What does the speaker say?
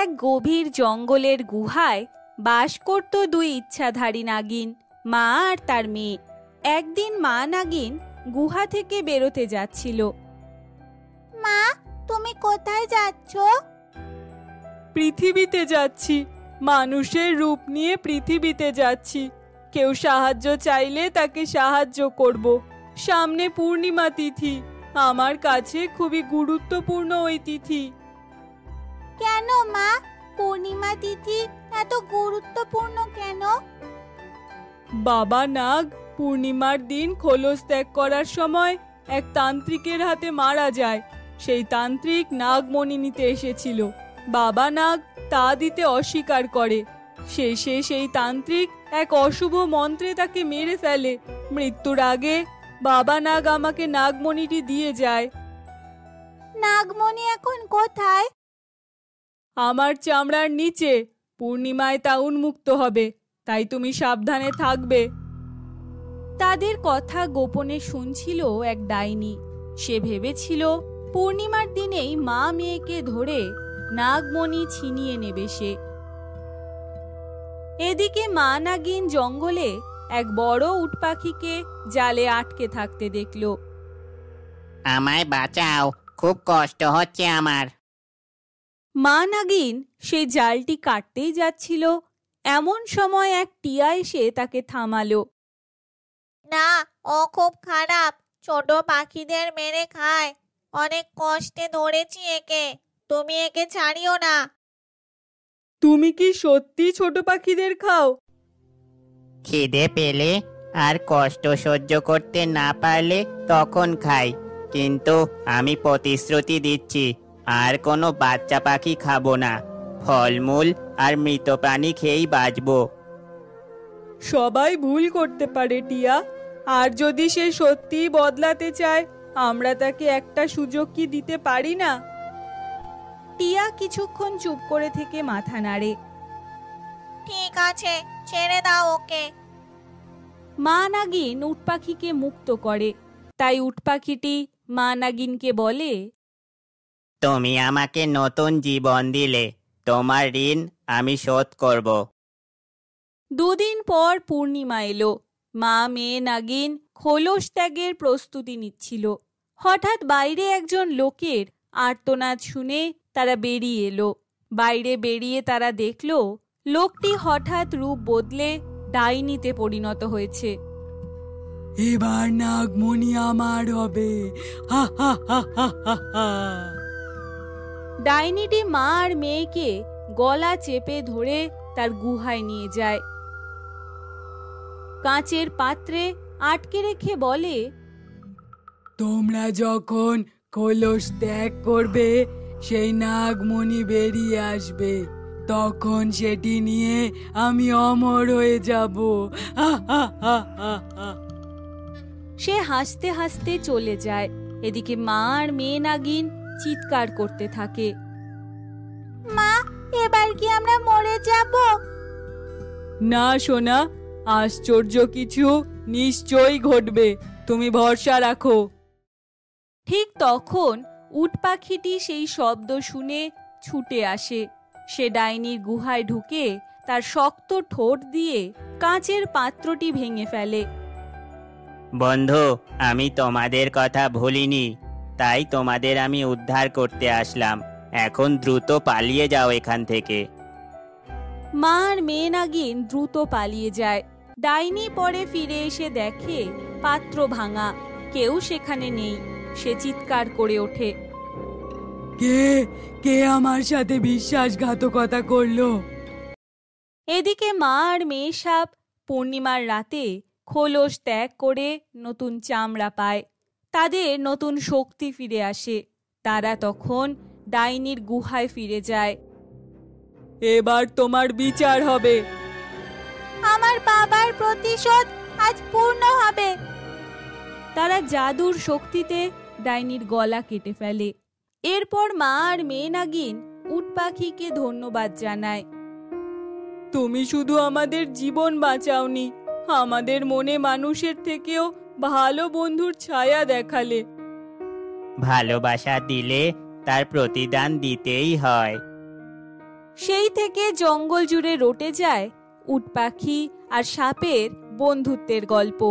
এক গভীর জঙ্গলের গুহায় বাস করত দুই ইচ্ছাধারী নাগিন, মা আর তার মেয়ে। একদিন মা নাগিন গুহা থেকে বেরোতে যাচ্ছিল। মা, তুমি কোথায় যাচ্ছ? পৃথিবীতে যাচ্ছি, মানুষের রূপ নিয়ে পৃথিবীতে যাচ্ছি। কেউ সাহায্য চাইলে তাকে সাহায্য করব। সামনে পূর্ণিমা তিথি, আমার কাছে খুবই গুরুত্বপূর্ণ ওই তিথি। কেন মা, পূর্ণিমা তিথি এত গুরুত্বপূর্ণ কেন? বাবা নাগ পূর্ণিমার দিন খোলস ত্যাগ করার সময় এক তান্ত্রিকের হাতে মারা যায়। সেই তান্ত্রিক নাগমণি নিতে এসেছিল। বাবা নাগ তা দিতে অস্বীকার করে। শেষে সেই তান্ত্রিক এক অশুভ মন্ত্রে তাকে মেরে ফেলে। মৃত্যুর আগে বাবা নাগ আমাকে নাগমণিটি দিয়ে যায়। নাগমণি এখন কোথায়? আমার চামড়ার নিচে। পূর্ণিমায় তা উন্মুক্ত হবে, তাই তুমি সাবধানে থাকবে। তাদের কথা গোপনে শুনছিল এক ডাইনি। সে ভেবেছিল পূর্ণিমার দিনেই মা মেয়েকে ধরে নাগমণি ছিনিয়ে নেবে সে। এদিকে মা নাগিন জঙ্গলে এক বড় উট পাখিকে জালে আটকে থাকতে দেখল। আমায় বাঁচাও, খুব কষ্ট হচ্ছে আমার। মা নাগিন সেই জালটি কাটতেই যাচ্ছিল। এমন সময় এক টিয়া এসে তাকে থামালো। না, ও খুব খারাপ, ছোট পাখিদের মেরে খায়। অনেক কষ্টে ধরেছি একে, তুমি একে ছাড়িও না। তুমি কি সত্যি ছোট পাখিদের খাও? খিদে পেলে আর কষ্ট সহ্য করতে না পারলে তখন খাই, কিন্তু আমি প্রতিশ্রুতি দিচ্ছি আর কোনো বাচ্চা পাখি খাবো না। ফলমূল আর মৃত প্রাণী খেয়েই বাঁচবো। সবাই ভুল করতে পারে টিয়া, আর যদি সে সত্যি বদলাতে চায় আমরা তাকে একটা সুযোগ কি দিতে পারি না? টিয়া কিছুক্ষণ চুপ করে থেকে মাথা নাড়ে। ঠিক আছে, ছেড়ে দাও ওকে। মা নাগিন উট পাখিকে মুক্ত করে। তাই উট পাখিটি মা নাগিনকে বলে, তুমি আমাকে নতুন জীবন দিলে, তোমার ঋণ আমি শোধ করব। দুদিন পর পূর্ণিমা এলো। মা মেয়ে নাগিন খোলস ত্যাগের প্রস্তুতি নিচ্ছিল। হঠাৎ বাইরে একজন লোকের আর্তনাদ শুনে তারা বেরিয়ে এলো। বাইরে বেরিয়ে তারা দেখল লোকটি হঠাৎ রূপ বদলে ডাইনিতে পরিণত হয়েছে। এবার নাগমণি আমার হবে, হা হা হা হা হা হা। ডাইনিটি মা আর মেয়েকে গলা চেপে ধরে তার গুহায় নিয়ে যায়। কাঁচের পাত্রে আটকে রেখে বলে, তোমরা যখন খোলস ত্যাগ করবে সেই নাগমণি বেরিয়ে আসবে, তখন সেটি নিয়ে আমি অমর হয়ে যাব। সে হাসতে হাসতে চলে যায়। এদিকে মা আর মেয়ে নাগিন চিৎকার করতে থাকে, মা, এবার কি আমরা মরে যাব? না সোনা, আশ্চর্য কিছু নিশ্চয়ই ঘটবে, তুমি ভরসা রাখো। ঠিক তখন উট পাখিটি সেই শব্দ শুনে ছুটে আসে। সে ডাইনির গুহায় ঢুকে তার শক্ত ঠোঁট দিয়ে কাঁচের পাত্রটি ভেঙে ফেলে। বন্ধু, আমি তোমাদের কথা ভুলিনি, তাই তোমাদের আমি উদ্ধার করতে আসলাম। এখন দ্রুত পালিয়ে যাও এখান থেকে। মা আর মেয়ে নাগিন দ্রুত পালিয়ে যায়। ডাইনি পরে ফিরে এসে দেখে পাত্র ভাঙা, কেউ সেখানে নেই। সে চিৎকার করে ওঠে, কে কে আমার সাথে বিশ্বাসঘাতকতা করলো? এদিকে মা আর মেয়ে সাপ পূর্ণিমার রাতে খোলস ত্যাগ করে নতুন চামড়া পায়। তাদের নতুন শক্তি ফিরে আসে। তারা তখন ডাইনির গুহায় ফিরে যায়। এবার তোমার বিচার হবে। আমার বাবার প্রতিশোধ আজ পূর্ণ হবে। তারা জাদুর শক্তিতে ডাইনির গলা কেটে ফেলে। এরপর মা আর মেয়ে নাগিন উট পাখিকে ধন্যবাদ জানায়। তুমি শুধু আমাদের জীবন বাঁচাওনি, আমাদের মনে মানুষের থেকেও ভালো বন্ধুর ছায়া দেখালে। ভালোবাসা দিলে তার প্রতিদান দিতেই হয়। সেই থেকে জঙ্গল জুড়ে রটে যায় উট পাখি আর সাপের বন্ধুত্বের গল্প।